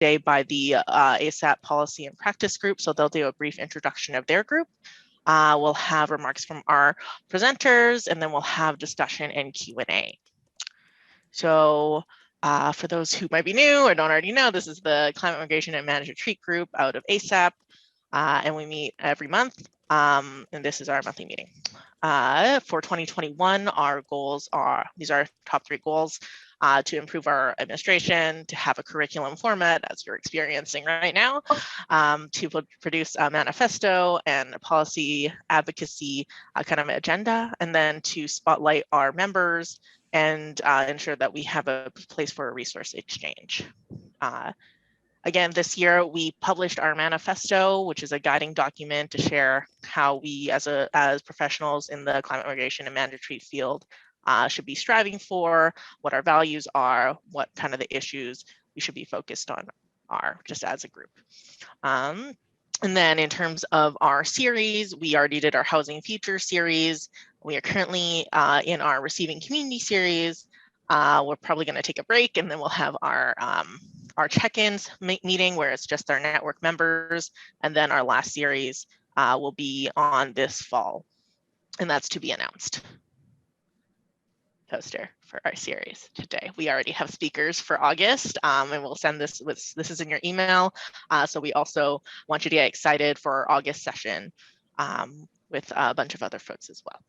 today by the ASAP Policy and Practice Group. So they'll do a brief introduction of their group. We'll have remarks from our presenters, and then we'll have discussion and Q&A. So for those who might be new or don't already know, this is the Climate Migration and Managed Retreat Group out of ASAP, and we meet every month, and this is our monthly meeting. For 2021, our goals are, these are our top 3 goals, to improve our administration, to have a curriculum format as you're experiencing right now, to produce a manifesto and a policy advocacy kind of agenda, and then to spotlight our members and ensure that we have a place for a resource exchange. Again, this year we published our manifesto, which is a guiding document to share how we as professionals in the climate migration and managed retreat field should be striving for, what our values are, what kind of the issues we should be focused on are just as a group. And then in terms of our series, we already did our Housing Future series. We are currently in our Receiving Community series. We're probably going to take a break, and then we'll have our check-ins meeting where it's just our network members, and then our last series will be on this fall, and that's to be announced. Poster for our series today. We already have speakers for August, and we'll send this is in your email. So we also want you to get excited for our August session with a bunch of other folks as well.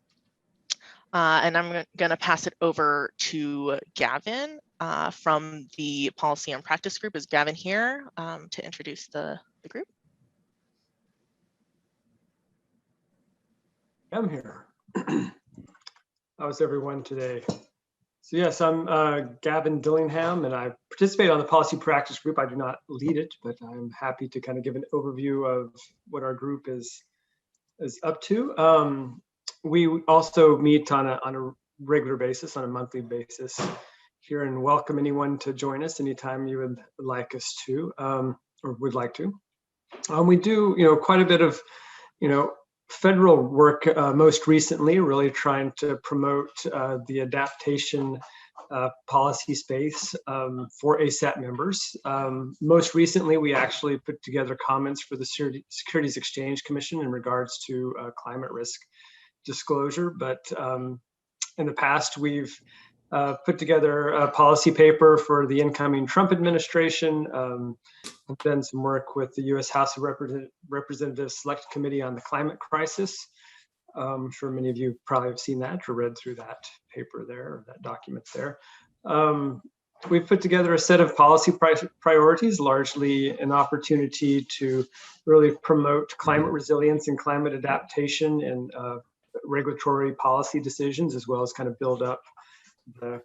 And I'm going to pass it over to Gavin from the Policy and Practice Group. Is Gavin here to introduce the group? I'm here. How's everyone today? So yes, I'm Gavin Dillingham, and I participate on the Policy Practice Group. I do not lead it, but I'm happy to kind of give an overview of what our group is up to. We also meet on a regular basis, on a monthly basis here, and welcome anyone to join us anytime you would like us to, or would like to. We do, quite a bit of, federal work, most recently, really trying to promote the adaptation policy space for ASAP members. Most recently, we actually put together comments for the Securities Exchange Commission in regards to climate risk disclosure. But in the past, we've put together a policy paper for the incoming Trump administration. I've done some work with the U.S. House of Representatives Select Committee on the Climate Crisis. I'm sure many of you probably have seen that or read through that paper there, or that document there. We've put together a set of policy priorities, largely an opportunity to really promote climate resilience and climate adaptation and regulatory policy decisions, as well as kind of build up the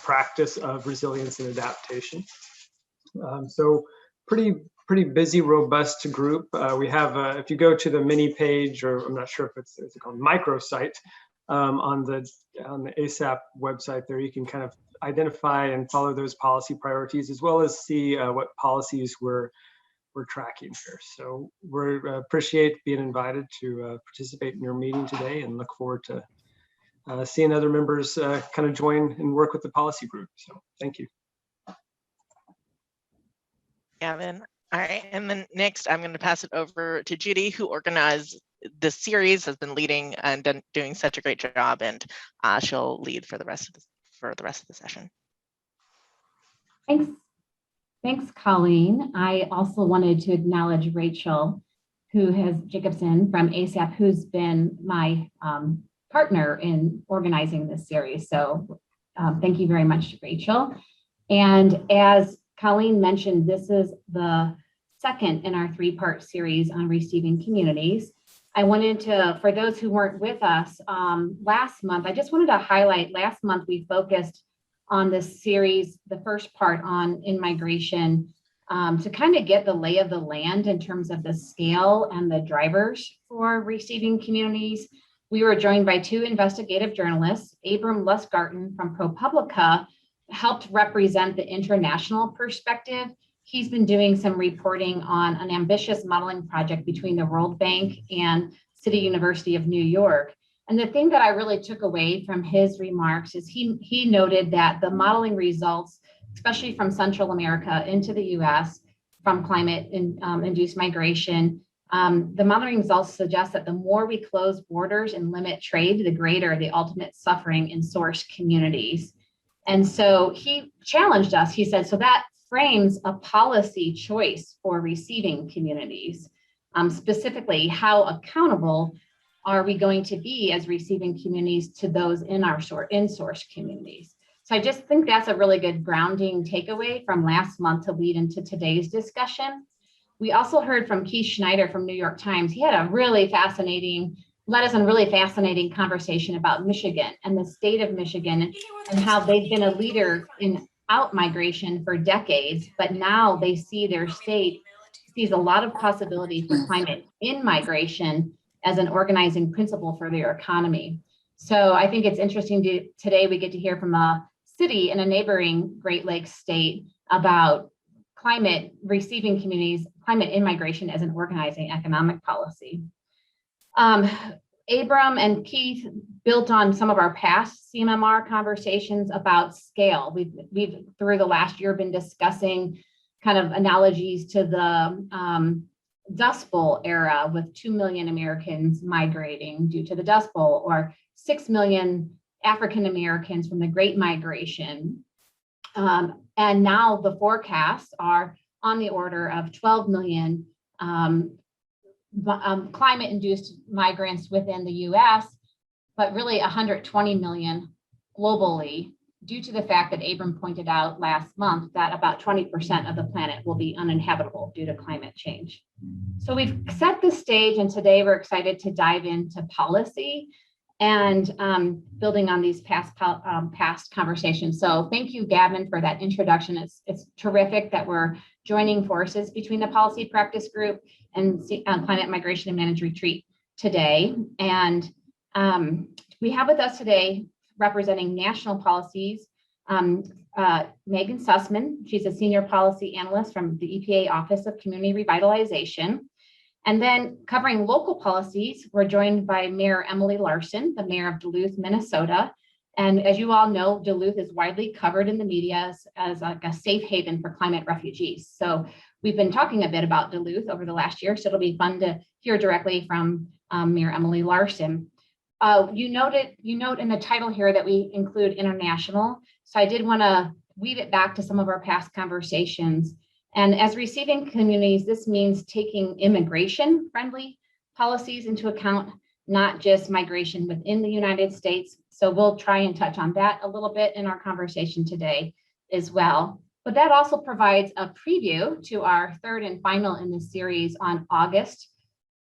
practice of resilience and adaptation. So pretty busy, robust group. We have, if you go to the mini page, or I'm not sure if it's called microsite, on the ASAP website there, you can kind of identify and follow those policy priorities, as well as see what policies we're tracking here. So we appreciate being invited to participate in your meeting today, and look forward to seeing other members kind of join and work with the policy group. So thank you. Gavin. All right, and then next I'm going to pass it over to Judy, who organized this series, has been leading and doing such a great job, and she'll lead for the rest of the session. Thanks, Colleen. I also wanted to acknowledge Rachel, Jacobson from ASAP, who's been my partner in organizing this series. So thank you very much, Rachel. And as Colleen mentioned, this is the second in our 3-part series on receiving communities. I wanted to, for those who weren't with us last month, I just wanted to highlight, last month we focused on this series, the first part on in-migration, to kind of get the lay of the land in terms of the scale and the drivers for receiving communities. We were joined by 2 investigative journalists. Abram Lustgarten from ProPublica helped represent the international perspective. He's been doing some reporting on an ambitious modeling project between the World Bank and City University of New York. And the thing that I really took away from his remarks is he noted that the modeling results especially from Central America into the US from climate-induced migration. The monitoring results suggest that the more we close borders and limit trade, the greater the ultimate suffering in source communities. And so he challenged us. He said, so that frames a policy choice for receiving communities. Specifically, how accountable are we going to be as receiving communities to those in our source communities? So I just think that's a really good grounding takeaway from last month to lead into today's discussion. We also heard from Keith Schneider from New York Times. He had a really fascinating, led us on a really fascinating conversation about Michigan and the state of Michigan and how they've been a leader in out migration for decades, but now they see their state sees a lot of possibility for climate in migration as an organizing principle for their economy. So I think it's interesting today we get to hear from a city in a neighboring Great Lakes state about climate receiving communities, climate in migration as an organizing economic policy. Abram and Keith built on some of our past CMMR conversations about scale. We've through the last year been discussing kind of analogies to the Dust Bowl era with 2 million Americans migrating due to the Dust Bowl, or 6 million African Americans from the Great Migration. And now the forecasts are on the order of 12 million climate-induced migrants within the US, but really 120 million globally, due to the fact that Abram pointed out last month that about 20% of the planet will be uninhabitable due to climate change. So we've set the stage, and today we're excited to dive into policy and building on these past conversations. So thank you, Gavin, for that introduction. It's terrific that we're joining forces between the Policy Practice Group and Climate Migration and Managed Retreat today. And we have with us today, representing national policies, Megan Susman. She's a senior policy analyst from the EPA Office of Community Revitalization. And then covering local policies, we're joined by Mayor Emily Larson, the mayor of Duluth, Minnesota. And as you all know, Duluth is widely covered in the media as like a safe haven for climate refugees. So we've been talking a bit about Duluth over the last year, so it'll be fun to hear directly from Mayor Emily Larson. You note in the title here that we include international. So I did want to weave it back to some of our past conversations. And as receiving communities, this means taking immigration-friendly policies into account, not just migration within the United States. So we'll try and touch on that a little bit in our conversation today as well. But that also provides a preview to our third and final in this series on August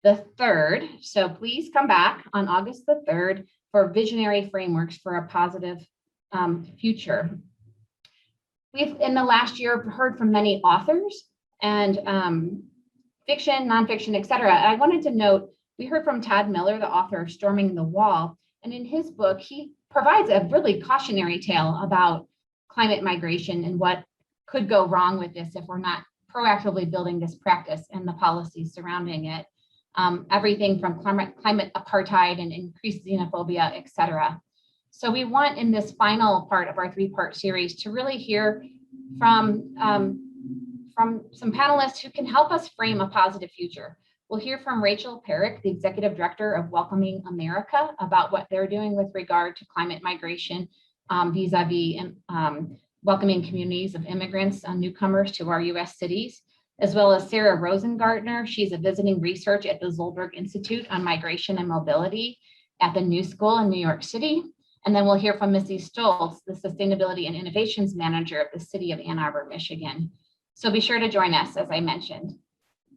the 3rd. So please come back on August the 3rd for visionary frameworks for a positive future. We've, in the last year, heard from many authors and fiction, nonfiction, et cetera. I wanted to note, we heard from Todd Miller, the author of Storming the Wall. And in his book, he provides a really cautionary tale about climate migration and what could go wrong with this if we're not proactively building this practice and the policies surrounding it. Everything from climate apartheid and increased xenophobia, et cetera. So we want in this final part of our 3-part series to really hear from some panelists who can help us frame a positive future. We'll hear from Rachel Perrick, the Executive Director of Welcoming America, about what they're doing with regard to climate migration vis-a-vis welcoming communities of immigrants and newcomers to our US cities, as well as Sarah Rosengartner. She's a visiting research at the Zolberg Institute on Migration and Mobility at the New School in New York City. And then we'll hear from Missy Stolz, the Sustainability and Innovations Manager of the City of Ann Arbor, Michigan. So be sure to join us, as I mentioned.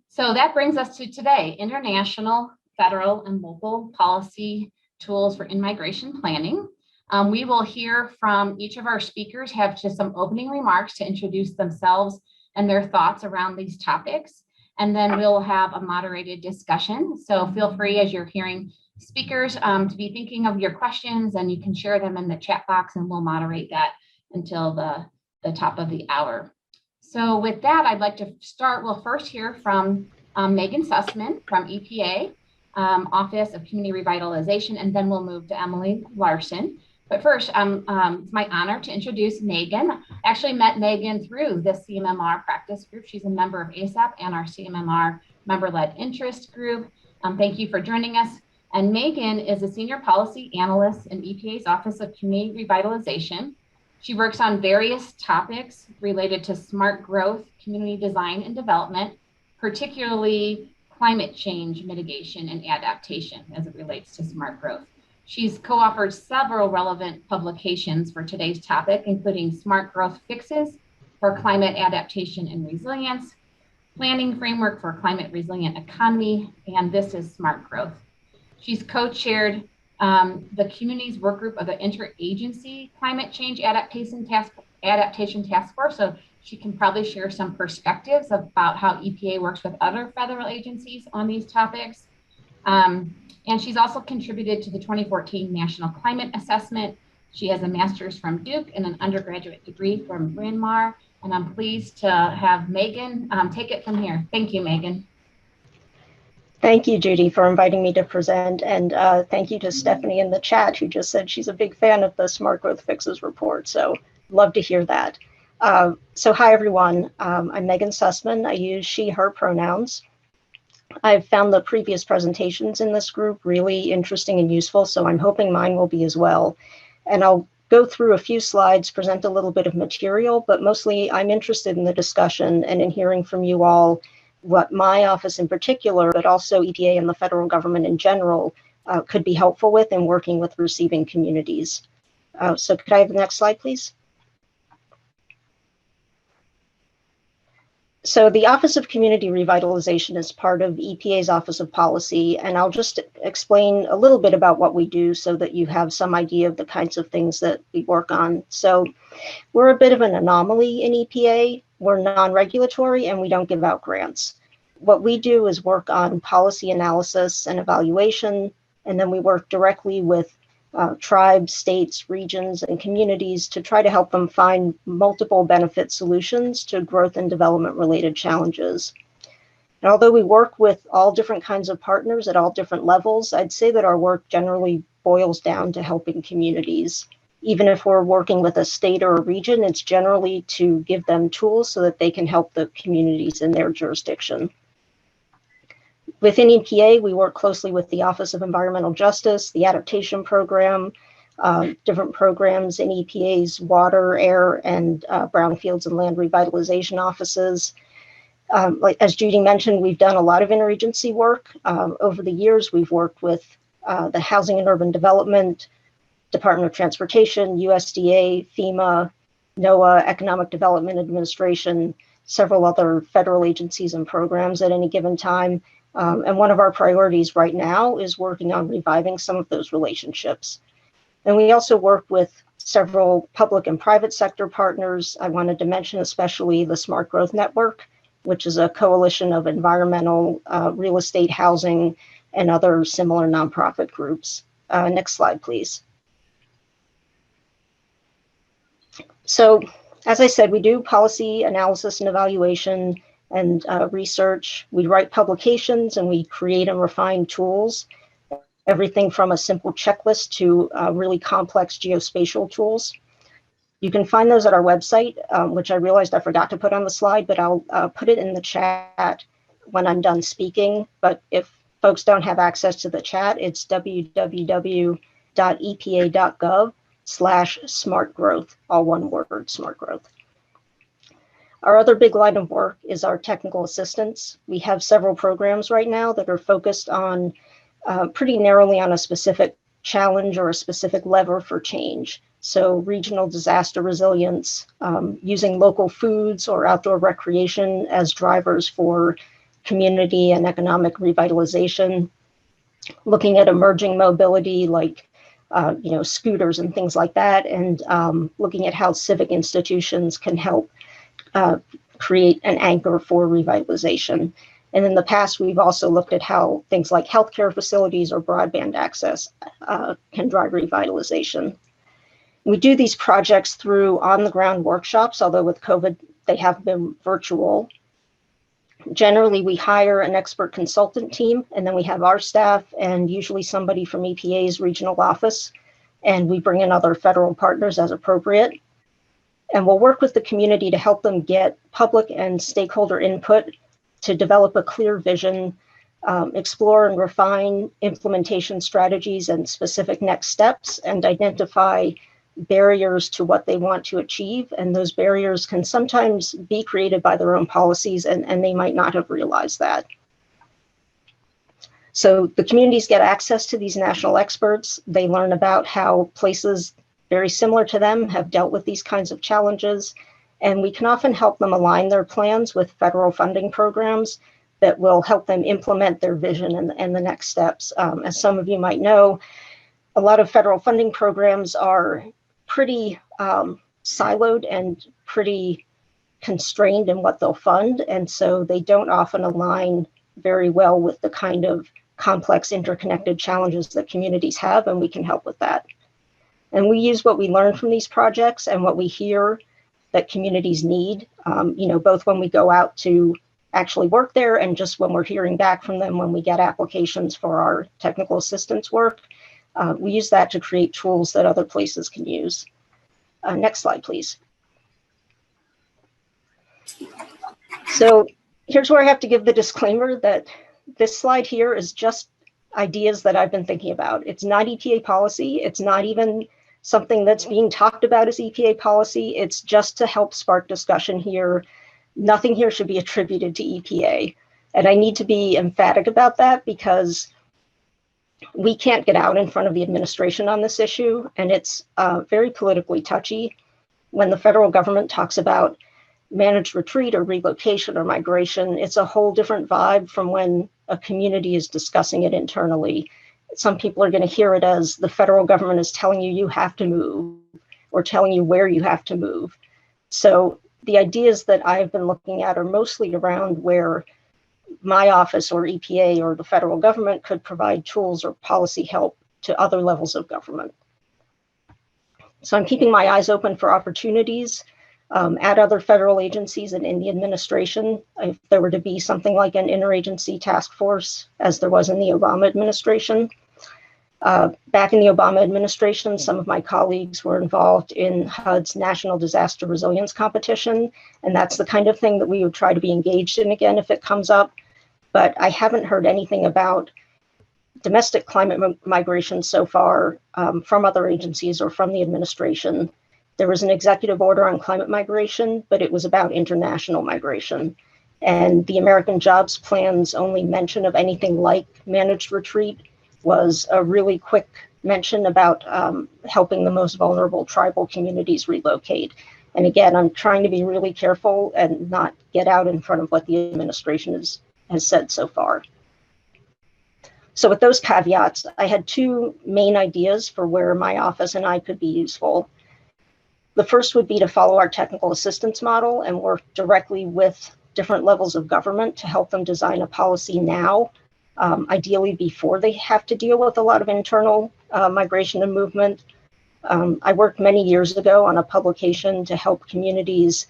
So that brings us to today, international, federal, and local policy tools for in-migration planning. We will hear from each of our speakers, have just some opening remarks to introduce themselves and their thoughts around these topics. And then we'll have a moderated discussion. So feel free, as you're hearing speakers, to be thinking of your questions, and you can share them in the chat box, and we'll moderate that until the top of the hour. So with that, I'd like to start. We'll first hear from Megan Susman from EPA, Office of Community Revitalization, and then we'll move to Emily Larson But first, it's my honor to introduce Megan. I actually met Megan through the CMMR practice group. She's a member of ASAP and our CMMR member-led interest group. Thank you for joining us. And Megan is a senior policy analyst in EPA's Office of Community Revitalization. She works on various topics related to smart growth, community design and development, particularly climate change mitigation and adaptation as it relates to smart growth. She's co-authored several relevant publications for today's topic, including Smart Growth Fixes for Climate Adaptation and Resilience, Planning Framework for Climate Resilient Economy, and This is Smart Growth. She's co-chaired the community's work group of the Interagency Climate Change Adaptation Task Force, so she can probably share some perspectives about how EPA works with other federal agencies on these topics. And she's also contributed to the 2014 National Climate Assessment. She has a master's from Duke and an undergraduate degree from Bryn Mawr. And I'm pleased to have Megan take it from here. Thank you, Megan. Thank you, Judy, for inviting me to present. And thank you to Stephanie in the chat, who just said she's a big fan of the Smart Growth Fixes report. So love to hear that. So hi, everyone. I'm Megan Susman. I use she, her pronouns. I've found the previous presentations in this group really interesting and useful, so I'm hoping mine will be as well. And I'll go through a few slides, present a little bit of material, but mostly I'm interested in the discussion and in hearing from you all what my office in particular, but also EPA and the federal government in general, could be helpful with in working with receiving communities. So could I have the next slide, please? So the Office of Community Revitalization is part of EPA's Office of Policy, and I'll just explain a little bit about what we do so that you have some idea of the kinds of things that we work on. So we're a bit of an anomaly in EPA. We're non-regulatory and we don't give out grants. What we do is work on policy analysis and evaluation, and then we work directly with tribes, states, regions, and communities to try to help them find multiple benefit solutions to growth and development related challenges. And although we work with all different kinds of partners at all different levels, I'd say that our work generally boils down to helping communities. Even if we're working with a state or a region, it's generally to give them tools so that they can help the communities in their jurisdiction. Within EPA, we work closely with the Office of Environmental Justice, the Adaptation Program, different programs in EPA's water, air, and brownfields and land revitalization offices. Like as Judy mentioned, we've done a lot of interagency work. Over the years, we've worked with the Housing and Urban Development, Department of Transportation, USDA, FEMA, NOAA, Economic Development Administration, several other federal agencies and programs at any given time. And one of our priorities right now is working on reviving some of those relationships. And we also work with several public and private sector partners. I wanted to mention especially the Smart Growth Network, which is a coalition of environmental, real estate, housing, and other similar nonprofit groups. Next slide, please. So, as I said, we do policy analysis and evaluation and research. We write publications and we create and refine tools, everything from a simple checklist to really complex geospatial tools. You can find those at our website, which I realized I forgot to put on the slide, but I'll put it in the chat when I'm done speaking. But if folks don't have access to the chat, it's www.epa.gov/smartgrowth, all one word, smart growth. Our other big line of work is our technical assistance. We have several programs right now that are focused on pretty narrowly on a specific challenge or a specific lever for change. So regional disaster resilience, using local foods or outdoor recreation as drivers for community and economic revitalization, looking at emerging mobility like scooters and things like that, and looking at how civic institutions can help create an anchor for revitalization. And in the past, we've also looked at how things like healthcare facilities or broadband access can drive revitalization. We do these projects through on-the-ground workshops, although with COVID, they have been virtual. Generally, we hire an expert consultant team, and then we have our staff and usually somebody from EPA's regional office and we bring in other federal partners as appropriate. And we'll work with the community to help them get public and stakeholder input to develop a clear vision, explore and refine implementation strategies and specific next steps, and identify barriers to what they want to achieve. And those barriers can sometimes be created by their own policies, and they might not have realized that. So the communities get access to these national experts. They learn about how places very similar to them have dealt with these kinds of challenges. And we can often help them align their plans with federal funding programs that will help them implement their vision and the next steps. As some of you might know, a lot of federal funding programs are pretty siloed and pretty constrained in what they'll fund. And so they don't often align very well with the kind of complex interconnected challenges that communities have, and we can help with that. And we use what we learn from these projects and what we hear that communities need, both when we go out to actually work there and just when we're hearing back from them when we get applications for our technical assistance work. We use that to create tools that other places can use. Next slide, please. So here's where I have to give the disclaimer that this slide here is just ideas that I've been thinking about. It's not EPA policy. It's not even something that's being talked about as EPA policy. It's just to help spark discussion here. Nothing here should be attributed to EPA. And I need to be emphatic about that because we can't get out in front of the administration on this issue. And it's very politically touchy when the federal government talks about managed retreat or relocation or migration. It's a whole different vibe from when a community is discussing it internally. Some people are going to hear it as the federal government is telling you you have to move or telling you where you have to move. So the ideas that I've been looking at are mostly around where my office or EPA or the federal government could provide tools or policy help to other levels of government. So I'm keeping my eyes open for opportunities at other federal agencies and in the administration. If there were to be something like an interagency task force, as there was in the Obama administration. Back in the Obama administration, some of my colleagues were involved in HUD's National Disaster Resilience Competition, and that's the kind of thing that we would try to be engaged in again if it comes up. But I haven't heard anything about domestic climate migration so far from other agencies or from the administration. There was an executive order on climate migration, but it was about international migration. And the American Jobs Plan's only mention of anything like managed retreat was a really quick mention about helping the most vulnerable tribal communities relocate. And again, I'm trying to be really careful and not get out in front of what the administration has said so far. So with those caveats, I had two main ideas for where my office and I could be useful. The first would be to follow our technical assistance model and work directly with different levels of government to help them design a policy now, ideally before they have to deal with a lot of internal migration and movement. I worked many years ago on a publication to help communities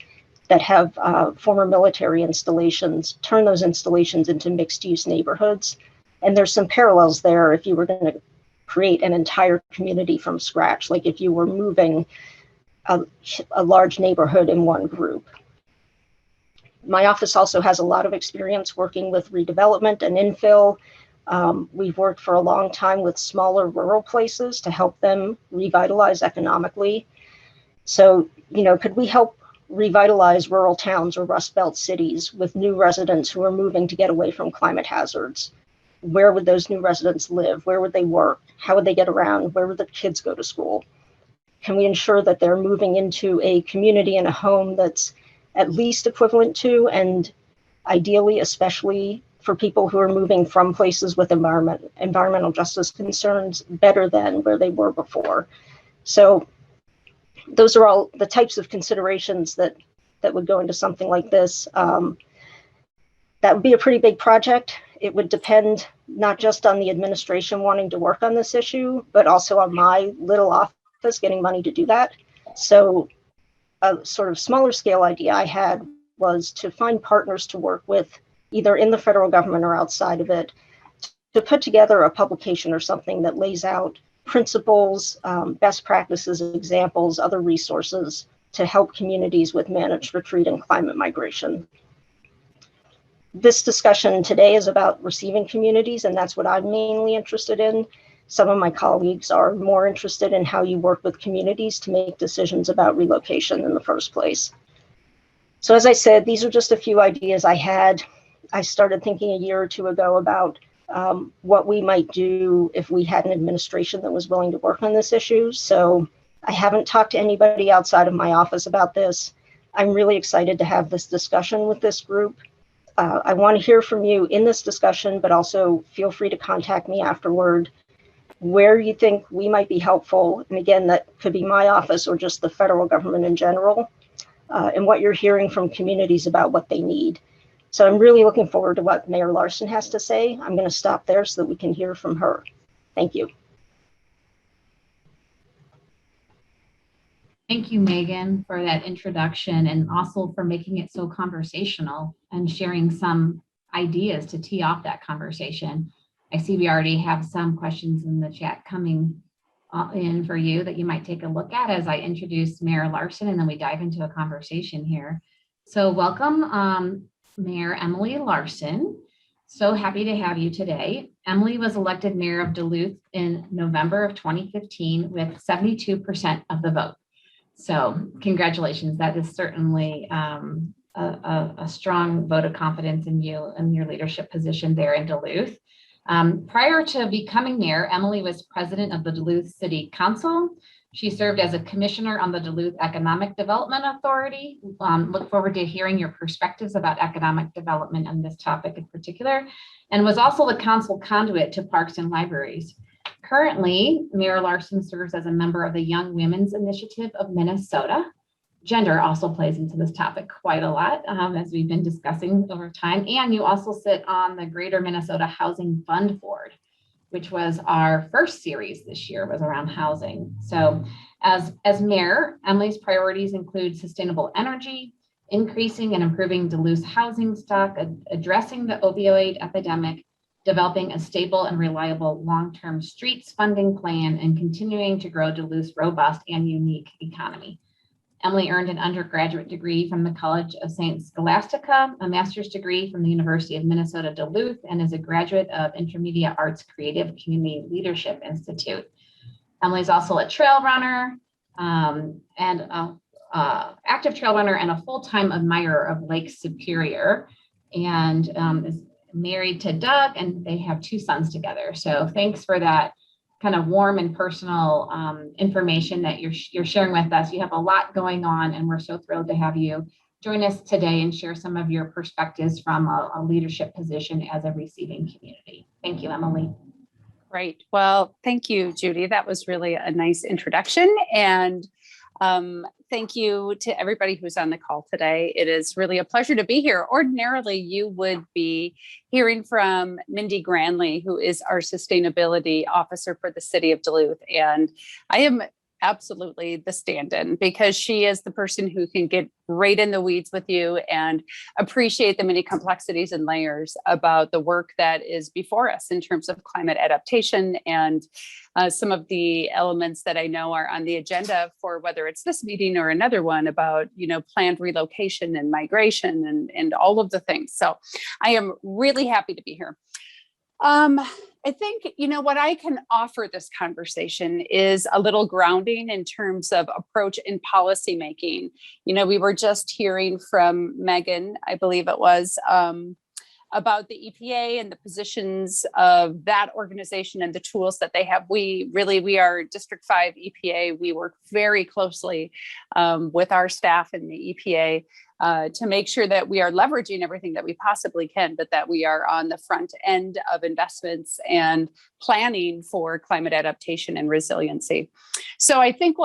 that have former military installations turn those installations into mixed-use neighborhoods. And there's some parallels there if you were going to create an entire community from scratch, like if you were moving a large neighborhood in one group. My office also has a lot of experience working with redevelopment and infill. We've worked for a long time with smaller rural places to help them revitalize economically. So, could we help revitalize rural towns or Rust Belt cities with new residents who are moving to get away from climate hazards? Where would those new residents live? Where would they work? How would they get around? Where would the kids go to school? Can we ensure that they're moving into a community and a home that's at least equivalent to, and ideally, especially for people who are moving from places with environmental justice concerns, better than where they were before? So those are all the types of considerations that would go into something like this. That would be a pretty big project. It would depend not just on the administration wanting to work on this issue, but also on my little office getting money to do that. So a sort of smaller scale idea I had was to find partners to work with, either in the federal government or outside of it, to put together a publication or something that lays out principles, best practices, examples, other resources to help communities with managed retreat and climate migration. This discussion today is about receiving communities, and that's what I'm mainly interested in. Some of my colleagues are more interested in how you work with communities to make decisions about relocation in the first place. So as I said, these are just a few ideas I had. I started thinking a year or two ago about what we might do if we had an administration that was willing to work on this issue. So I haven't talked to anybody outside of my office about this. I'm really excited to have this discussion with this group. I want to hear from you in this discussion, but also feel free to contact me afterward where you think we might be helpful. And again, that could be my office or just the federal government in general, and what you're hearing from communities about what they need. So I'm really looking forward to what Mayor Larson has to say. I'm going to stop there so that we can hear from her. Thank you. Thank you, Megan, for that introduction and also for making it so conversational and sharing some ideas to tee off that conversation. I see we already have some questions in the chat coming in for you that you might take a look at as I introduce Mayor Larson, and then we dive into a conversation here. So welcome, Mayor Emily Larson. So happy to have you today. Emily was elected Mayor of Duluth in November of 2015 with 72% of the vote. So congratulations, that is certainly a strong vote of confidence in you and your leadership position there in Duluth. Prior to becoming mayor, Emily was president of the Duluth City Council. She served as a commissioner on the Duluth Economic Development Authority. Look forward to hearing your perspectives about economic development on this topic in particular, and was also the council conduit to parks and libraries. Currently, Mayor Larson serves as a member of the Young Women's Initiative of Minnesota. Gender also plays into this topic quite a lot, as we've been discussing over time. And you also sit on the Greater Minnesota Housing Fund Board, which was our first series this year, was around housing. So as mayor, Emily's priorities include sustainable energy, increasing and improving Duluth's housing stock, addressing the opioid epidemic, developing a stable and reliable long-term streets funding plan, and continuing to grow Duluth's robust and unique economy. Emily earned an undergraduate degree from the College of St. Scholastica, a master's degree from the University of Minnesota Duluth, and is a graduate of Intermedia Arts Creative Community Leadership Institute. Emily is also a trail runner and active trail runner and a full-time admirer of Lake Superior, and is married to Doug, and they have 2 sons together. So thanks for that kind of warm and personal information that you're sharing with us. You have a lot going on, and we're so thrilled to have you join us today and share some of your perspectives from a leadership position as a receiving community. Thank you, Emily. Great. Well, thank you, Judy. That was really a nice introduction. And thank you to everybody who's on the call today. It is really a pleasure to be here. Ordinarily, you would be hearing from Mindy Granley, who is our sustainability officer for the city of Duluth. And I am absolutely the stand-in because she is the person who can get right in the weeds with you and appreciate the many complexities and layers about the work that is before us in terms of climate adaptation and some of the elements that I know are on the agenda for whether it's this meeting or another one about, planned relocation and migration and all of the things. So I am really happy to be here. I think, what I can offer this conversation is a little grounding in terms of approach in policymaking. We were just hearing from Megan, I believe it was, about the EPA and the positions of that organization and the tools that they have. We are District 5 EPA. We work very closely with our staff in the EPA to make sure that we are leveraging everything that we possibly can, but that we are on the front end of investments and planning for climate adaptation and resiliency. So I think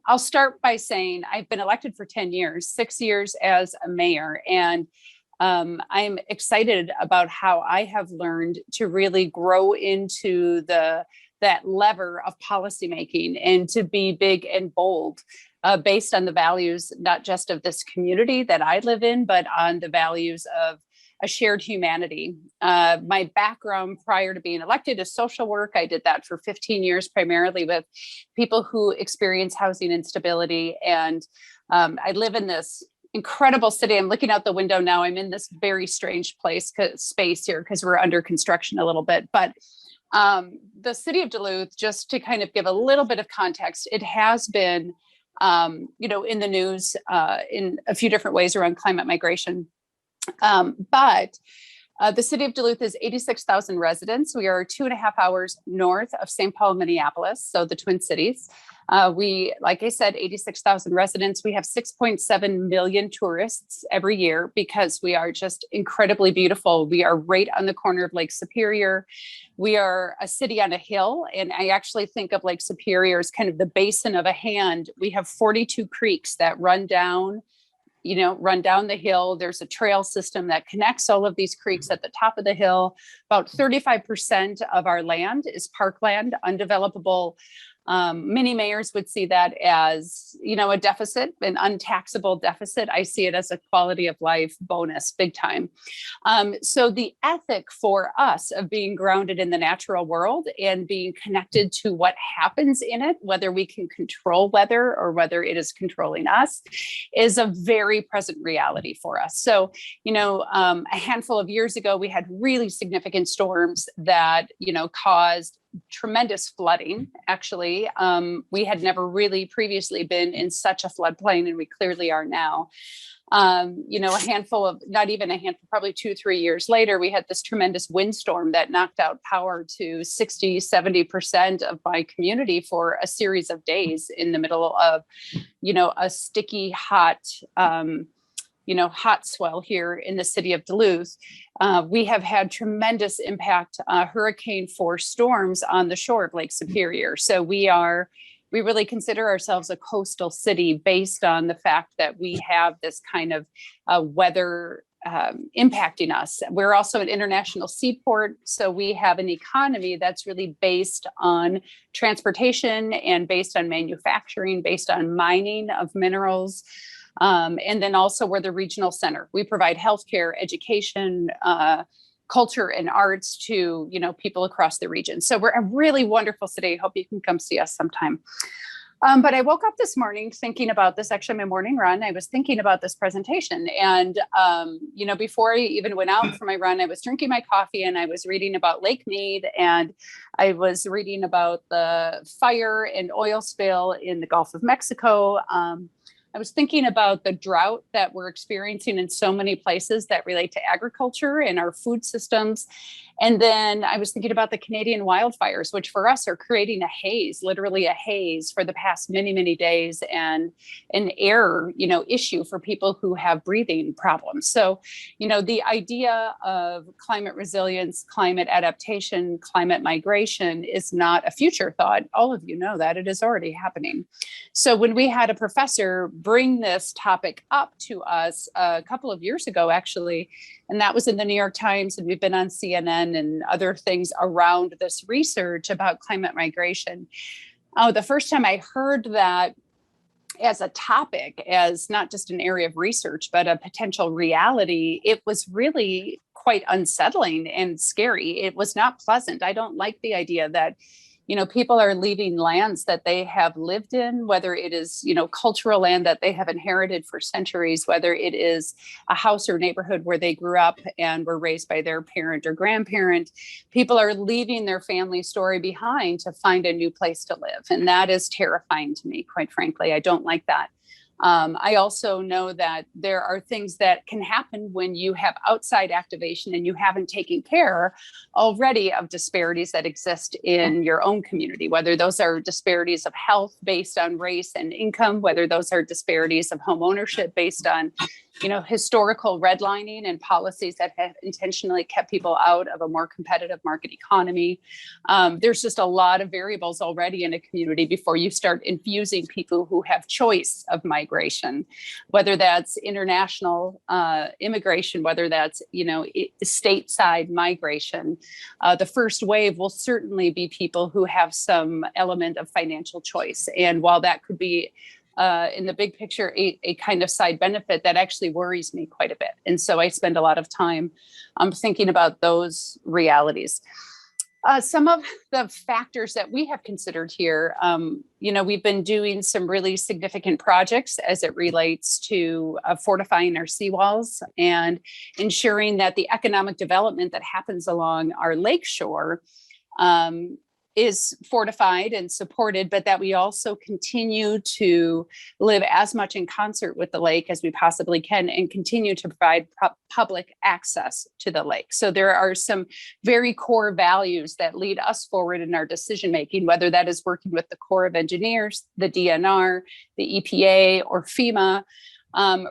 I'll start by saying I've been elected for 10 years, 6 years as a mayor, and I'm excited about how I have learned to really grow into that lever of policymaking and to be big and bold based on the values, not just of this community that I live in, but on the values of a shared humanity. My background prior to being elected is social work. I did that for 15 years, primarily with people who experience housing instability. And I live in this incredible city. I'm looking out the window now. I'm in this very strange space here because we're under construction a little bit. But the city of Duluth, just to kind of give a little bit of context, it has been, in the news in a few different ways around climate migration. But the city of Duluth is 86,000 residents. We are 2.5 hours north of St. Paul, Minneapolis, so the Twin Cities. We, like I said, 86,000 residents. We have 6.7 million tourists every year because we are just incredibly beautiful. We are right on the corner of Lake Superior. We are a city on a hill, and I actually think of Lake Superior as kind of the basin of a hand. We have 42 creeks that run down the hill. There's a trail system that connects all of these creeks at the top of the hill. About 35% of our land is parkland, undevelopable. Many mayors would see that as, a deficit, an untaxable deficit. I see it as a quality of life bonus, big time. So the ethic for us of being grounded in the natural world and being connected to what happens in it, whether we can control weather or whether it is controlling us, is a very present reality for us. So, a handful of years ago, we had really significant storms that, caused tremendous flooding. Actually, we had never really previously been in such a floodplain, and we clearly are now. Probably 2-3 years later, we had this tremendous windstorm that knocked out power to 60-70% of my community for a series of days in the middle of, a sticky, hot swell here in the city of Duluth. We have had tremendous impact, hurricane force storms on the shore of Lake Superior. So we really consider ourselves a coastal city based on the fact that we have this kind of weather impacting us. We're also an international seaport. So we have an economy that's really based on transportation and based on manufacturing, based on mining of minerals. And then also we're the regional center. We provide healthcare, education, culture, and arts to, people across the region. So we're a really wonderful city. Hope you can come see us sometime. But I woke up this morning thinking about this, actually my morning run. I was thinking about this presentation, and, before I even went out for my run, I was drinking my coffee and I was reading about Lake Mead, and I was reading about the fire and oil spill in the Gulf of Mexico. I was thinking about the drought that we're experiencing in so many places that relate to agriculture and our food systems. And then I was thinking about the Canadian wildfires, which for us are creating a haze, literally a haze for the past many, many days, and an air, issue for people who have breathing problems. So, the idea of climate resilience, climate adaptation, climate migration is not a future thought. All of you know that it is already happening. So when we had a professor bring this topic up to us a couple of years ago, actually, and that was in the New York Times, and we've been on CNN and other things around this research about climate migration. The first time I heard that as a topic, as not just an area of research, but a potential reality, it was really quite unsettling and scary. It was not pleasant. I don't like the idea that people are leaving lands that they have lived in, whether it is, cultural land that they have inherited for centuries, whether it is a house or neighborhood where they grew up and were raised by their parent or grandparent. People are leaving their family story behind to find a new place to live. And that is terrifying to me, quite frankly. I don't like that. I also know that there are things that can happen when you have outside activation and you haven't taken care already of disparities that exist in your own community, whether those are disparities of health based on race and income, whether those are disparities of home ownership based on historical redlining and policies that have intentionally kept people out of a more competitive market economy. There's just a lot of variables already in a community before you start infusing people who have choice of migration, whether that's international immigration, whether that's, stateside migration. The first wave will certainly be people who have some element of financial choice. And while that could be in the big picture, a kind of side benefit that actually worries me quite a bit. And so I spend a lot of time thinking about those realities. Some of the factors that we have considered here, we've been doing some really significant projects as it relates to fortifying our seawalls and ensuring that the economic development that happens along our lakeshore is fortified and supported, but that we also continue to live as much in concert with the lake as we possibly can and continue to provide public access to the lake. So there are some very core values that lead us forward in our decision making, whether that is working with the Corps of Engineers, the DNR, the EPA, or FEMA.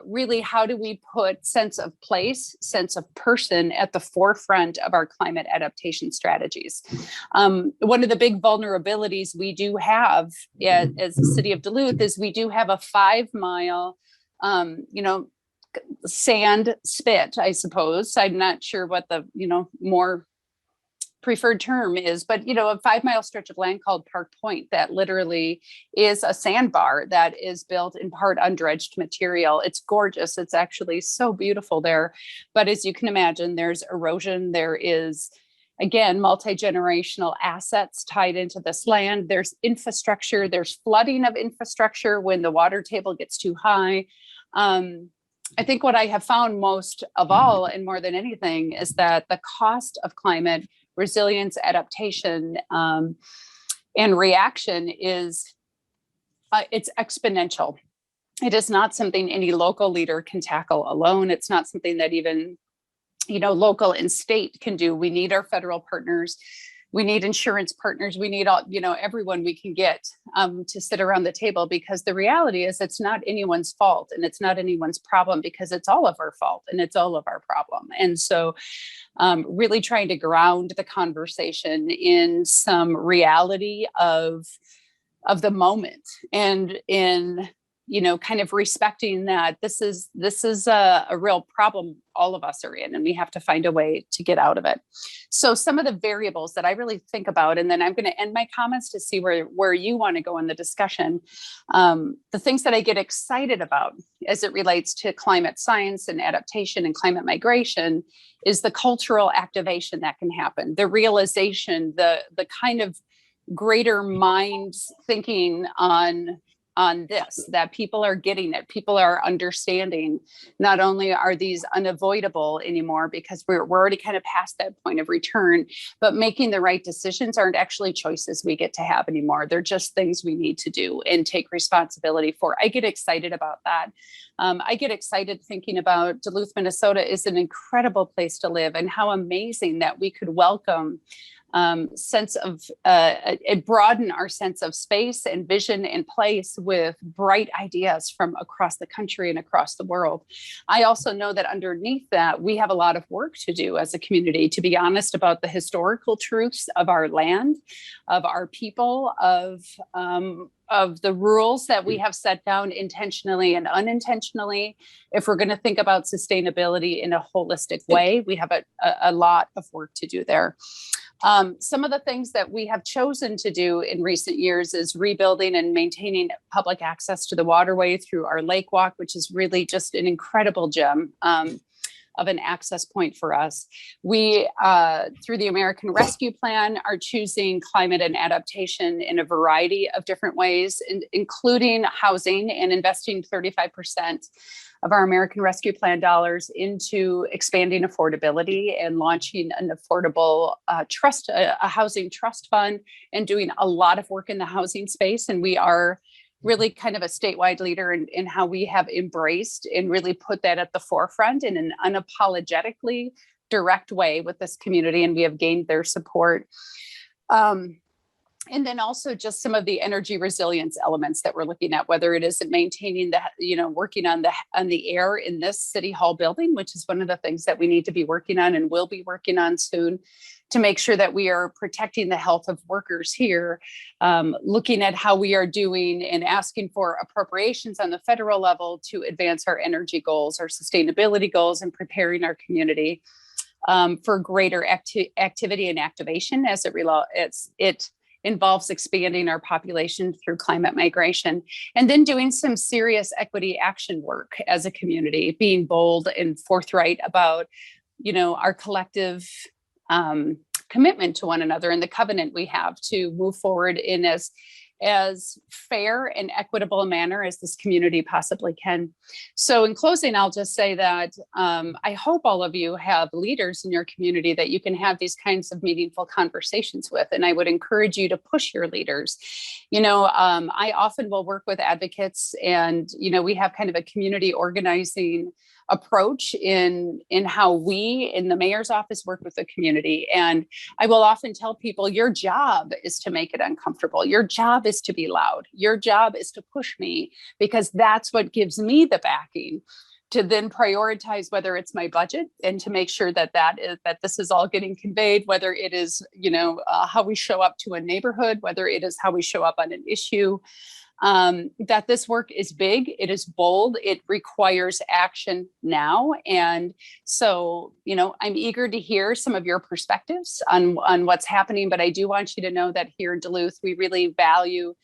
Really, how do we put sense of place, sense of person at the forefront of our climate adaptation strategies? One of the big vulnerabilities we do have as the city of Duluth is we do have a 5-mile, sand spit, I suppose. I'm not sure what the, more preferred term is, but a 5-mile stretch of land called Park Point that literally is a sandbar that is built in part on dredged material. It's gorgeous. It's actually so beautiful there. But as you can imagine, there's erosion. There is, again, multi-generational assets tied into this land. There's infrastructure. There's flooding of infrastructure when the water table gets too high. I think what I have found most of all and more than anything is that the cost of climate resilience, adaptation, and reaction is it's exponential. It is not something any local leader can tackle alone. It's not something that even, local and state can do. We need our federal partners. We need insurance partners. We need all, everyone we can get to sit around the table, because the reality is it's not anyone's fault and it's not anyone's problem, because it's all of our fault and it's all of our problem. And so really trying to ground the conversation in some reality of the moment, and in kind of respecting that this is a real problem all of us are in, and we have to find a way to get out of it. So some of the variables that I really think about, and then I'm going to end my comments to see where you want to go in the discussion. The things that I get excited about as it relates to climate science and adaptation and climate migration is the cultural activation that can happen, the realization, the kind of greater mind thinking on this, that people are getting it, people are understanding. Not only are these unavoidable anymore because we're already kind of past that point of return, but making the right decisions aren't actually choices we get to have anymore. They're just things we need to do and take responsibility for. I get excited about that. I get excited thinking about Duluth, Minnesota is an incredible place to live, and how amazing that we could welcome sense of broaden our sense of space and vision and place with bright ideas from across the country and across the world. I also know that underneath that, we have a lot of work to do as a community, to be honest about the historical truths of our land, of our people, of the rules that we have set down intentionally and unintentionally. If we're going to think about sustainability in a holistic way, we have a lot of work to do there. Some of the things that we have chosen to do in recent years is rebuilding and maintaining public access to the waterway through our lake walk, which is really just an incredible gem of an access point for us. We, through the American Rescue Plan, are choosing climate and adaptation in a variety of different ways, including housing, and investing 35% of our American Rescue Plan dollars into expanding affordability and launching an affordable trust, a housing trust fund, and doing a lot of work in the housing space. And we are really kind of a statewide leader in how we have embraced and really put that at the forefront in an unapologetically direct way with this community. And we have gained their support. And then also just some of the energy resilience elements that we're looking at, whether it is maintaining the, working on the air in this City Hall building, which is one of the things that we need to be working on and will be working on soon, to make sure that we are protecting the health of workers here, looking at how we are doing and asking for appropriations on the federal level to advance our energy goals, our sustainability goals, and preparing our community for greater activity and activation as it involves expanding our population through climate migration, and then doing some serious equity action work as a community, being bold and forthright about, our collective commitment to one another and the covenant we have to move forward in as fair and equitable a manner as this community possibly can. So in closing, I'll just say that I hope all of you have leaders in your community that you can have these kinds of meaningful conversations with. And I would encourage you to push your leaders. I often will work with advocates, and, we have kind of a community organizing approach in how we in the mayor's office work with the community. And I will often tell people, your job is to make it uncomfortable. Your job is to be loud. Your job is to push me, because that's what gives me the backing to then prioritize whether it's my budget and to make sure that this is all getting conveyed, whether it is, how we show up to a neighborhood, whether it is how we show up on an issue. That this work is big, it is bold, it requires action now. And so, I'm eager to hear some of your perspectives on what's happening, but I do want you to know that here in Duluth, we really value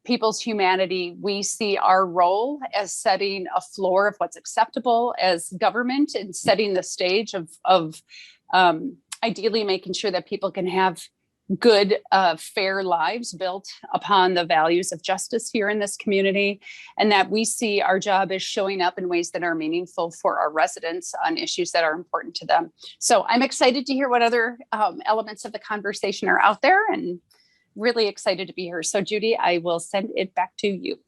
people's humanity. We see our role as setting a floor of what's acceptable as government and setting the stage of ideally making sure that people can have good, fair lives built upon the values of justice here in this community, and that we see our job as showing up in ways that are meaningful for our residents on issues that are important to them. So I'm excited to hear what other elements of the conversation are out there, and really excited to be here. So Judy, I will send it back to you.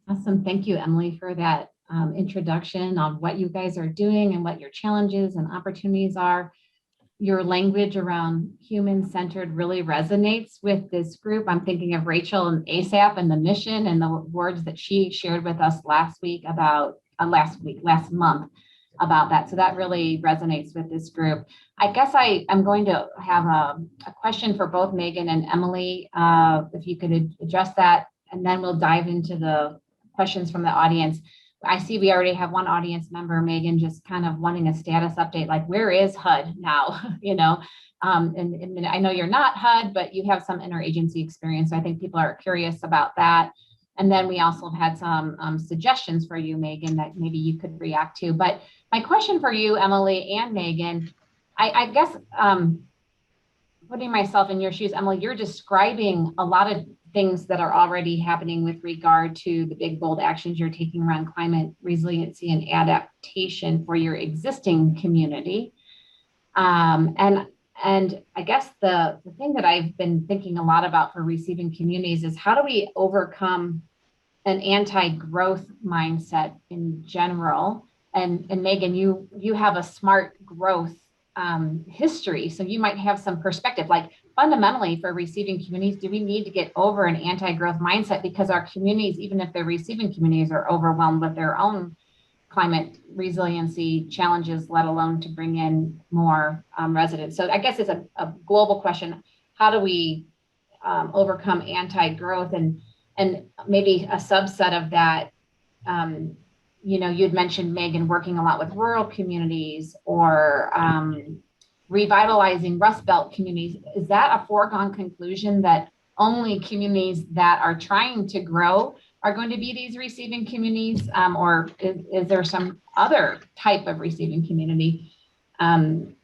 Awesome. Thank you, Emily, for that introduction on what you guys are doing and what your challenges and opportunities are. Your language around human-centered really resonates with this group. I'm thinking of Rachel and ASAP and the mission and the words that she shared with us last month about that. So that really resonates with this group. I guess I'm going to have a question for both Megan and Emily, if you could address that, and then we'll dive into the questions from the audience. I see we already have one audience member, Megan, just kind of wanting a status update, like where is HUD now? And I know you're not HUD, but you have some interagency experience. So I think people are curious about that. And then we also have had some suggestions for you, Megan, that maybe you could react to. But my question for you, Emily and Megan, I guess putting myself in your shoes, Emily, you're describing a lot of things that are already happening with regard to the big, bold actions you're taking around climate resiliency and adaptation for your existing community. And I guess the thing that I've been thinking a lot about for receiving communities is how do we overcome an anti-growth mindset in general? And Megan, you have a smart growth history, so you might have some perspective. Like fundamentally for receiving communities, do we need to get over an anti-growth mindset because our communities, even if they're receiving communities, are overwhelmed with their own climate resiliency challenges, let alone to bring in more residents? So I guess it's a global question. How do we overcome anti-growth? And maybe a subset of that, you'd mentioned, Megan, working a lot with rural communities or revitalizing Rust Belt communities. Is that a foregone conclusion that only communities that are trying to grow are going to be these receiving communities? Or is there some other type of receiving community? And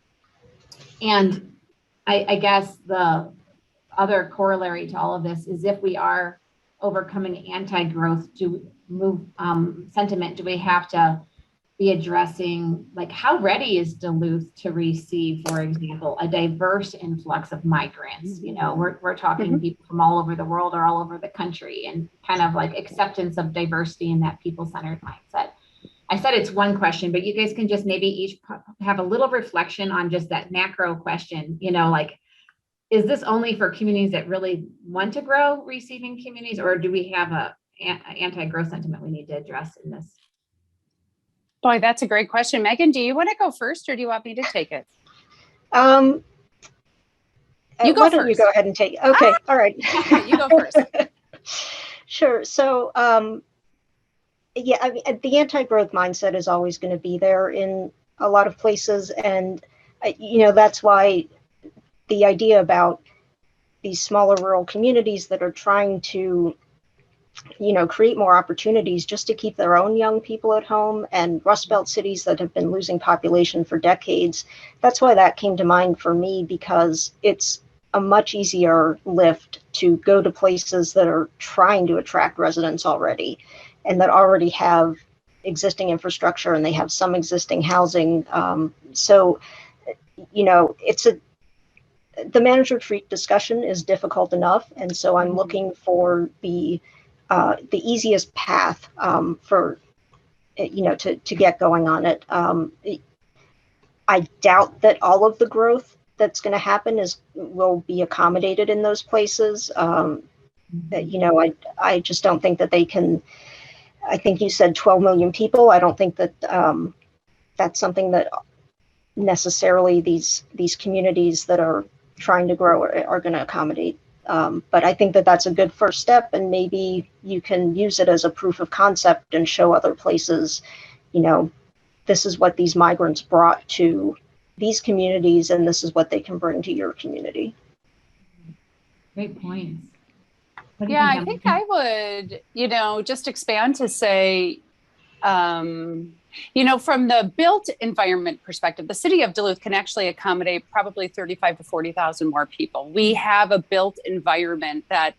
I guess the other corollary to all of this is if we are overcoming anti-growth sentiment, do we have to be addressing, like, how ready is Duluth to receive, for example, a diverse influx of migrants? We're talking people from all over the world or all over the country, and kind of like acceptance of diversity and that people-centered mindset. I said it's one question, but you guys can just maybe each have a little reflection on just that macro question, like, is this only for communities that really want to grow, receiving communities, or do we have an anti-growth sentiment we need to address in this? Boy, that's a great question. Megan, do you want to go first, or do you want me to take it? You go Why don't first. You go ahead and take it? Okay, all right. You go first. Sure. So, yeah, I mean, the anti-growth mindset is always going to be there in a lot of places, and that's why the idea about these smaller rural communities that are trying to, create more opportunities just to keep their own young people at home, and Rust Belt cities that have been losing population for decades. That's why that came to mind for me, because it's a much easier lift to go to places that are trying to attract residents already and that already have existing infrastructure and they have some existing housing. So the managed retreat discussion is difficult enough. And so I'm looking for the easiest path for, to get going on it. I doubt that all of the growth that's going to happen will be accommodated in those places. I just don't think that they can. I think you said 12 million people. I don't think that that's something that necessarily these communities that are trying to grow are going to accommodate. But I think that that's a good first step, and maybe you can use it as a proof of concept and show other places, this is what these migrants brought to these communities, and this is what they can bring to your community. Great points. Yeah, I think I would, just expand to say, from the built environment perspective, the city of Duluth can actually accommodate probably 35 to 40,000 more people. We have a built environment that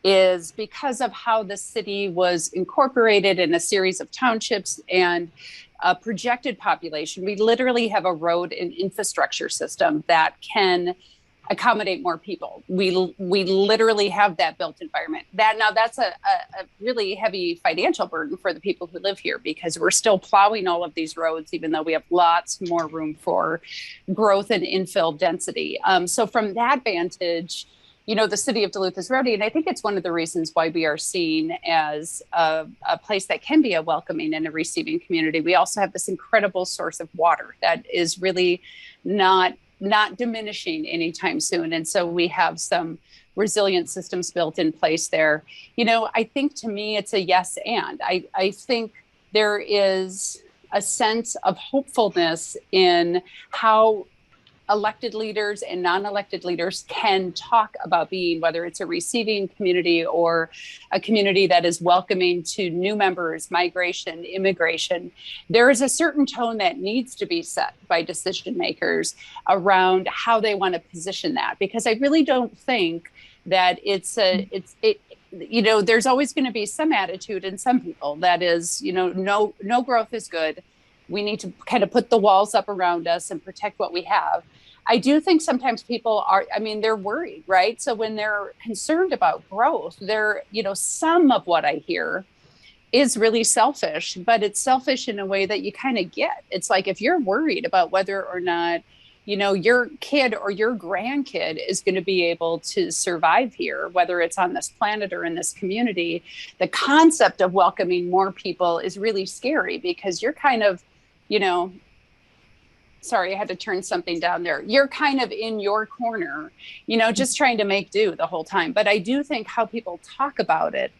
is because of how the city was incorporated in a series of townships and a projected population. We literally have a road and infrastructure system that can accommodate more people. We literally have that built environment. That's a really heavy financial burden for the people who live here, because we're still plowing all of these roads, even though we have lots more room for growth and infill density. So from that vantage, the city of Duluth is ready. And I think it's one of the reasons why we are seen as a place that can be a welcoming and a receiving community. We also have this incredible source of water that is really not diminishing anytime soon. And so we have some resilient systems built in place there. I think to me, it's a yes and. I think there is a sense of hopefulness in how elected leaders and non-elected leaders can talk about being, whether it's a receiving community or a community that is welcoming to new members, migration, immigration. There is a certain tone that needs to be set by decision makers around how they want to position that, because I really don't think that there's always going to be some attitude in some people that is, no growth is good. We need to kind of put the walls up around us and protect what we have. I do think sometimes people they're worried, right? So when they're concerned about growth, some of what I hear is really selfish, but it's selfish in a way that you kind of get. It's like, if you're worried about whether or not, your kid or your grandkid is going to be able to survive here, whether it's on this planet or in this community, the concept of welcoming more people is really scary, because you're kind of, sorry, I had to turn something down there. You're kind of in your corner, just trying to make do the whole time. But I do think how people talk about it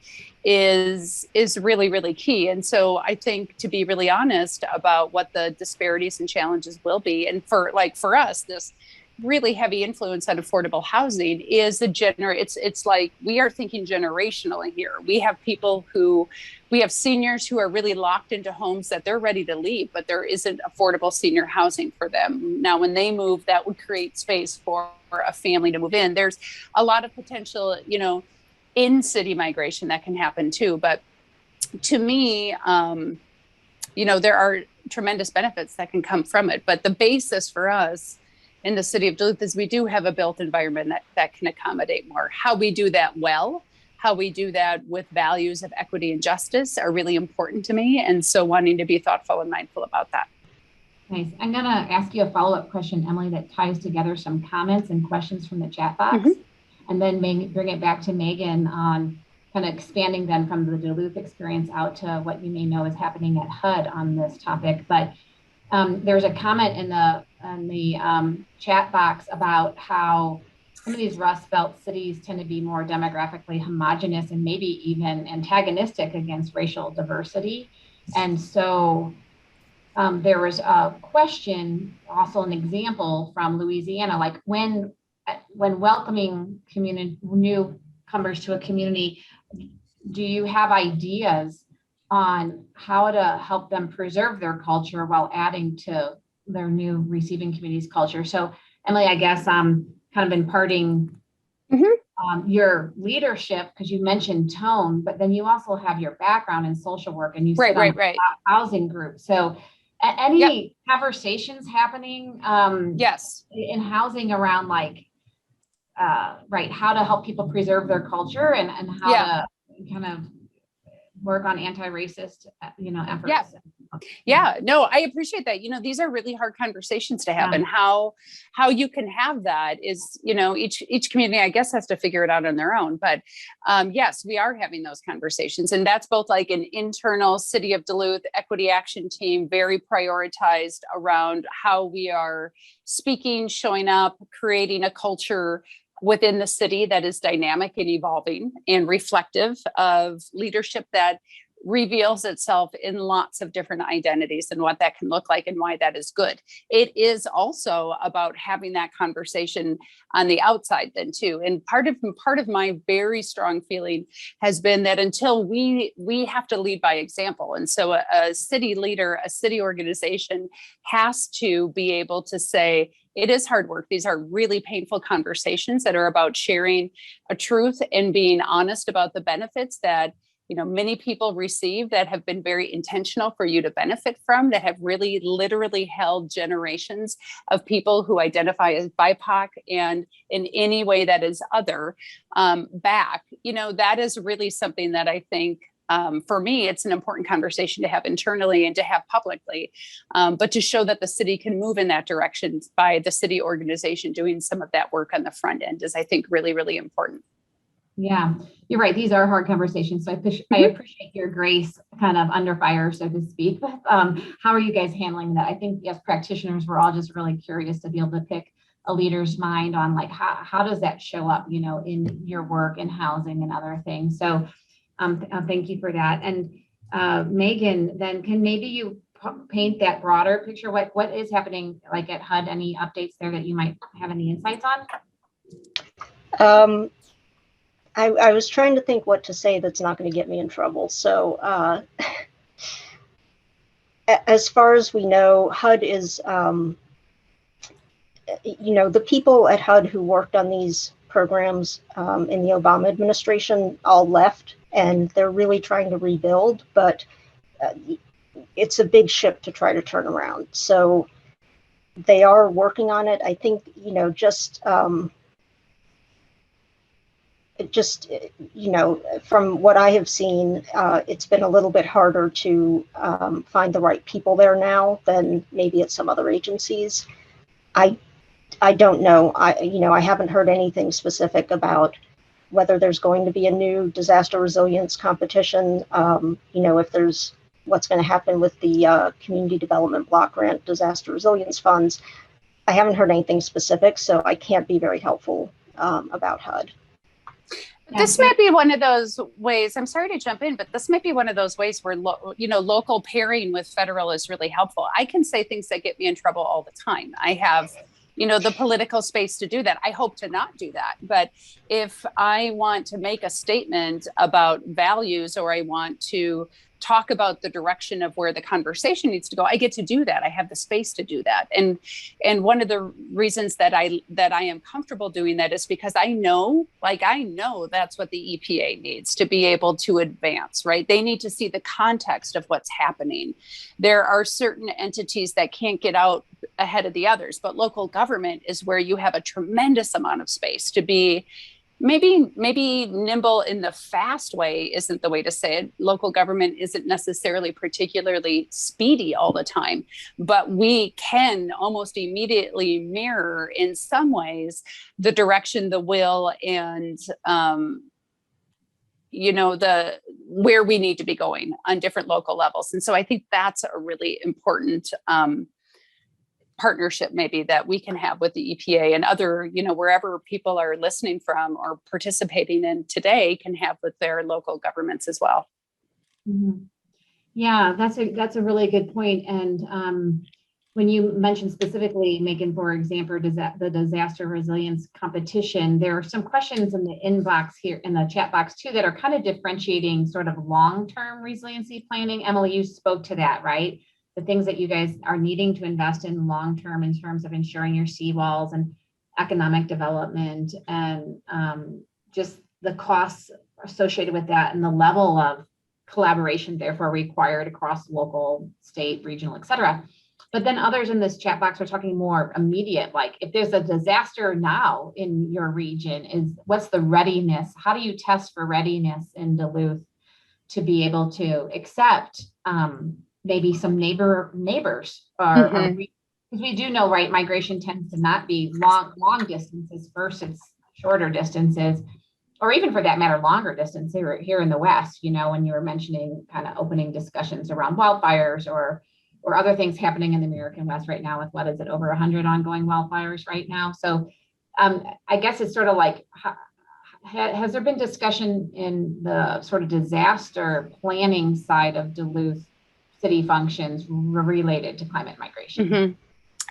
is really, really key. And so I think, to be really honest about what the disparities and challenges will be, and for us, this really heavy influence on affordable housing is it's like we are thinking generationally here. We have seniors who are really locked into homes that they're ready to leave, but there isn't affordable senior housing for them. Now, when they move, that would create space for a family to move in. There's a lot of potential, in city migration that can happen too. But to me, there are tremendous benefits that can come from it. But the basis for us in the city of Duluth is we do have a built environment that can accommodate more. How we do that well, how we do that with values of equity and justice are really important to me. And so wanting to be thoughtful and mindful about that. Nice. I'm going to ask you a follow-up question, Emily, that ties together some comments and questions from the chat box, and then bring it back to Megan on kind of expanding then from the Duluth experience out to what you may know is happening at HUD on this topic. But there's a comment in the chat box about how some of these Rust Belt cities tend to be more demographically homogenous and maybe even antagonistic against racial diversity. And so there was a question, also an example from Louisiana, like when when welcoming newcomers to a community, do you have ideas on how to help them preserve their culture while adding to their new receiving community's culture? So Emily, I guess kind of imparting your leadership, because you mentioned tone, but then you also have your background in social work and you sit on a housing group. So any conversations happening in housing around like, how to help people preserve their culture and how to kind of work on anti-racist, efforts. No, I appreciate that. These are really hard conversations to have, and how you can have that is, each community, I guess, has to figure it out on their own. But yes, we are having those conversations, and that's both like an internal City of Duluth equity action team, very prioritized around how we are speaking, showing up, creating a culture within the city that is dynamic and evolving and reflective of leadership that reveals itself in lots of different identities and what that can look like and why that is good. It is also about having that conversation on the outside then too. And part of my very strong feeling has been that until we have to lead by example. And so a city leader, a city organization has to be able to say, it is hard work. These are really painful conversations that are about sharing a truth and being honest about the benefits that many people receive that have been very intentional for you to benefit from, that have really literally held generations of people who identify as BIPOC and in any way that is other back. That is really something that I think for me, it's an important conversation to have internally and to have publicly, but to show that the city can move in that direction by the city organization doing some of that work on the front end is, I think, really, really important. Yeah, you're right. These are hard conversations. So I appreciate your grace kind of under fire, so to speak. But how are you guys handling that? I think as practitioners, we're all just really curious to be able to pick a leader's mind on like, how does that show up, in your work in housing and other things. So thank you for that. And Megan, then can maybe you paint that broader picture? What is happening like at HUD? Any updates there that you might have any insights on? I was trying to think what to say that's not going to get me in trouble. So as far as we know, HUD is, the people at HUD who worked on these programs in the Obama administration all left, and they're really trying to rebuild, but it's a big ship to try to turn around. So they are working on it. I think, from what I have seen, it's been a little bit harder to find the right people there now than maybe at some other agencies. I don't know. I haven't heard anything specific about whether there's going to be a new disaster resilience competition, if there's what's going to happen with the Community Development Block Grant Disaster Resilience Funds. I haven't heard anything specific, so I can't be very helpful about HUD. This might be one of those ways, I'm sorry to jump in, but this might be one of those ways where, local pairing with federal is really helpful. I can say things that get me in trouble all the time. I have, the political space to do that. I hope to not do that. But if I want to make a statement about values, or I want to talk about the direction of where the conversation needs to go, I get to do that. I have the space to do that. And one of the reasons that I am comfortable doing that is because I know that's what the EPA needs to be able to advance, right? They need to see the context of what's happening. There are certain entities that can't get out ahead of the others, but local government is where you have a tremendous amount of space to be maybe nimble in the fast way isn't the way to say it. Local government isn't necessarily particularly speedy all the time, but we can almost immediately mirror in some ways the direction, the will, and where we need to be going on different local levels. And so I think that's a really important partnership maybe that we can have with the EPA and other, wherever people are listening from or participating in today can have with their local governments as well. Mm-hmm. Yeah, that's a really good point. And when you mentioned specifically, Megan, for example, the disaster resilience competition, there are some questions in the inbox here, in the chat box too, that are kind of differentiating sort of long-term resiliency planning. Emily, you spoke to that, right? The things that you guys are needing to invest in long-term in terms of ensuring your seawalls and economic development, and just the costs associated with that and the level of collaboration therefore required across local, state, regional, et cetera. But then others in this chat box are talking more immediate, like if there's a disaster now in your region, what's the readiness? How do you test for readiness in Duluth to be able to accept maybe some neighbors? Because we do know, right, migration tends to not be long distances. First, it's shorter distances, or even for that matter, longer distance here in the West, when you were mentioning kind of opening discussions around wildfires or other things happening in the American West right now with, what is it, over 100 ongoing wildfires right now. So I guess it's sort of like, has there been discussion in the sort of disaster planning side of Duluth city functions related to climate migration? Mm-hmm.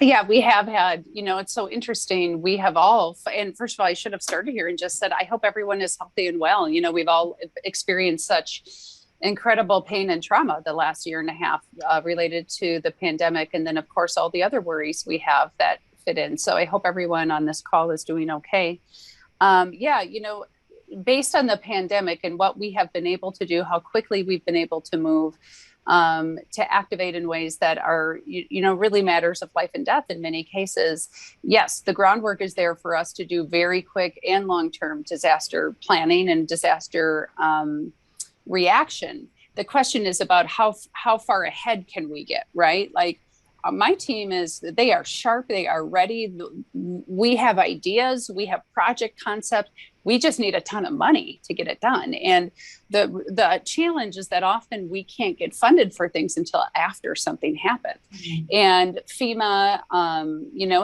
Yeah, we have had, it's so interesting. We have all, and first of all, I should have started here and just said, I hope everyone is healthy and well. We've all experienced such incredible pain and trauma the last year and a half related to the pandemic. And then, of course, all the other worries we have that fit in. So I hope everyone on this call is doing okay. Based on the pandemic and what we have been able to do, how quickly we've been able to move to activate in ways that are, really matters of life and death in many cases. Yes, the groundwork is there for us to do very quick and long-term disaster planning and disaster reaction. The question is about how far ahead can we get, right? Like my team they are sharp, they are ready. We have ideas, we have project concepts. We just need a ton of money to get it done. And the challenge is that often we can't get funded for things until after something happens. Mm-hmm. And FEMA,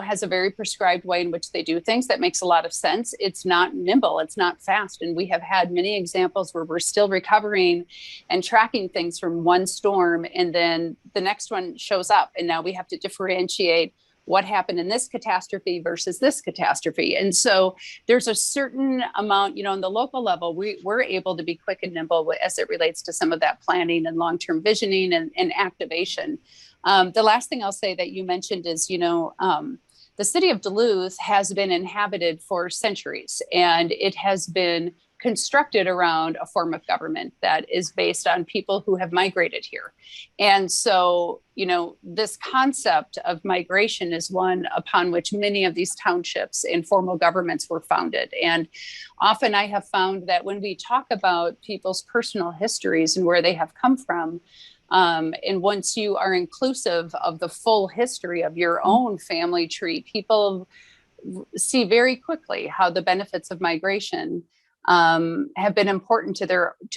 has a very prescribed way in which they do things that makes a lot of sense. It's not nimble, it's not fast. And we have had many examples where we're still recovering and tracking things from one storm, and then the next one shows up. And now we have to differentiate what happened in this catastrophe versus this catastrophe. And so there's a certain amount, on the local level, we're able to be quick and nimble as it relates to some of that planning and long-term visioning and activation. The last thing I'll say that you mentioned is, the city of Duluth has been inhabited for centuries, and it has been constructed around a form of government that is based on people who have migrated here. And so, this concept of migration is one upon which many of these townships and formal governments were founded. And often I have found that when we talk about people's personal histories and where they have come from, and once you are inclusive of the full history of your own family tree, people see very quickly how the benefits of migration have been important to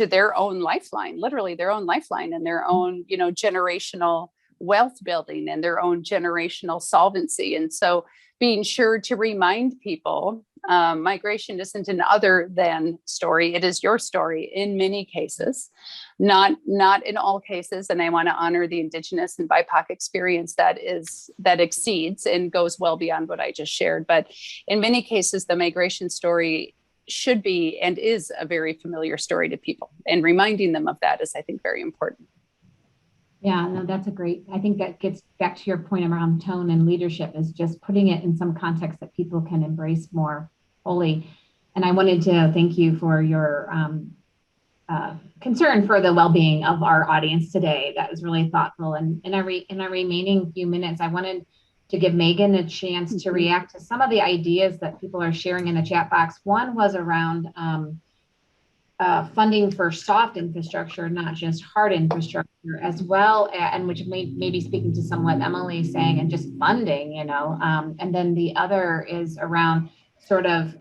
their own lifeline, literally their own lifeline, and their own, generational wealth building and their own generational solvency. And so being sure to remind people, migration isn't an other than story. It is your story in many cases, not in all cases. And I want to honor the Indigenous and BIPOC experience that exceeds and goes well beyond what I just shared. But in many cases, the migration story should be and is a very familiar story to people, and reminding them of that is, I think, very important. Yeah, no, that's I think that gets back to your point around tone and leadership, is just putting it in some context that people can embrace more fully. And I wanted to thank you for your concern for the well-being of our audience today. That was really thoughtful. And in our remaining few minutes, I wanted to give Megan a chance to react to some of the ideas that people are sharing in the chat box. One was around funding for soft infrastructure, not just hard infrastructure, as well, and which may be speaking to somewhat Emily is saying, and just funding, and then the other is around sort of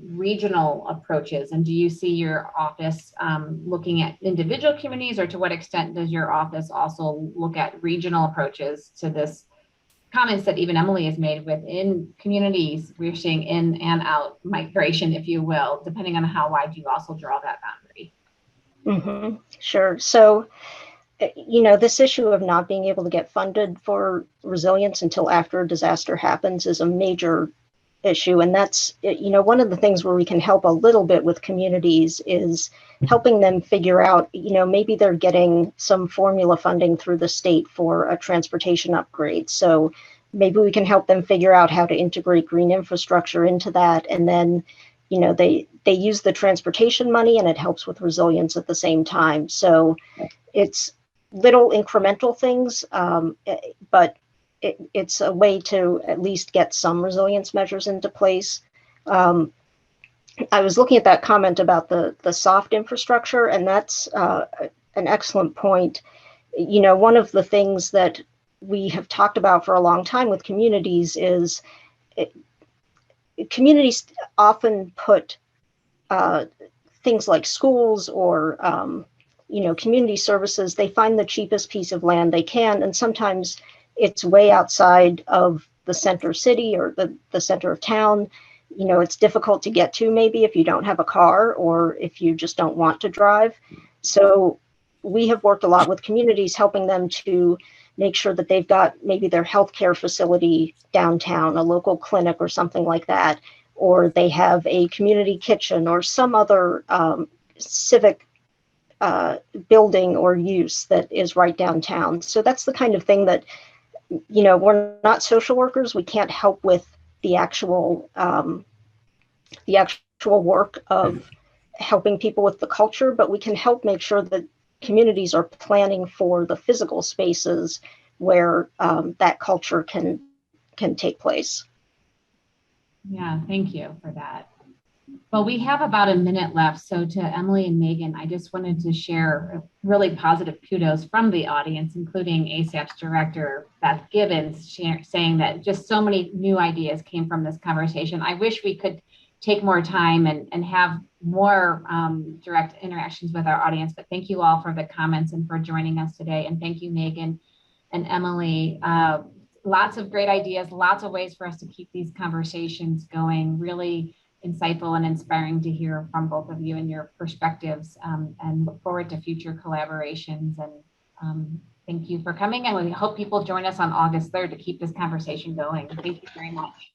regional approaches. And do you see your office looking at individual communities, or to what extent does your office also look at regional approaches to this comments that even Emily has made within communities? We're seeing in and out migration, if you will, depending on how wide you also draw that boundary. Mm-hmm. Sure. So this issue of not being able to get funded for resilience until after a disaster happens is a major issue. And that's, one of the things where we can help a little bit with communities is helping them figure out, maybe they're getting some formula funding through the state for a transportation upgrade. So maybe we can help them figure out how to integrate green infrastructure into that. And then, they use the transportation money and it helps with resilience at the same time. So it's little incremental things, but it's a way to at least get some resilience measures into place. I was looking at that comment about the soft infrastructure, and that's an excellent point. One of the things that we have talked about for a long time with communities is communities often put things like schools or community services, they find the cheapest piece of land they can, and sometimes it's way outside of the center city or the center of town. It's difficult to get to maybe if you don't have a car or if you just don't want to drive. So we have worked a lot with communities, helping them to make sure that they've got maybe their healthcare facility downtown, a local clinic or something like that, or they have a community kitchen or some other civic building or use that is right downtown. So that's the kind of thing that, we're not social workers. We can't help with the actual work of helping people with the culture, but we can help make sure that communities are planning for the physical spaces where that culture can take place. Yeah, thank you for that. Well, we have about a minute left. So to Emily and Megan, I just wanted to share really positive kudos from the audience, including ASAP's director, Beth Gibbons, saying that just so many new ideas came from this conversation. I wish we could take more time and have more direct interactions with our audience, but thank you all for the comments and for joining us today. And thank you, Megan and Emily. Lots of great ideas, lots of ways for us to keep these conversations going. Really insightful and inspiring to hear from both of you and your perspectives, and look forward to future collaborations. And thank you for coming, and we hope people join us on August 3rd to keep this conversation going. Thank you very much.